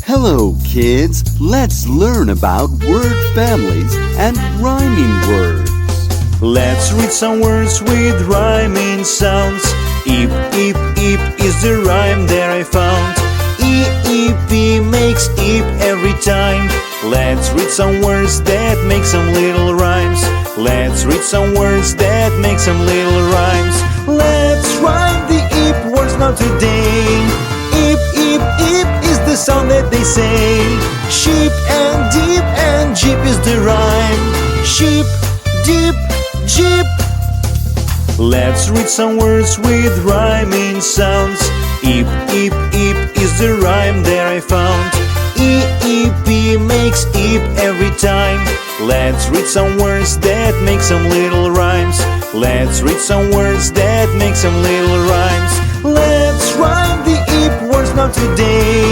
Hello, kids. Let's learn about word families and rhyming words. Let's read some words with rhyming sounds. Eep, eep, eep is the rhyme that I found. EEP makes eep every time. Let's read some words that make some little rhymes. Let's read some words that make some little rhymes. Let's rhyme the eep words now today. Eep, eep, eep is the sound that they say. Sheep and deep and jeep is the rhyme. Sheep, deep, jeep. Let's read some words with rhyming sounds. Eep, eep, eep is the rhyme that I found. EEP makes eep every time. Let's read some words that make some little rhymes. Let's read some words that make some little rhymes. Let's rhyme the eep words now today.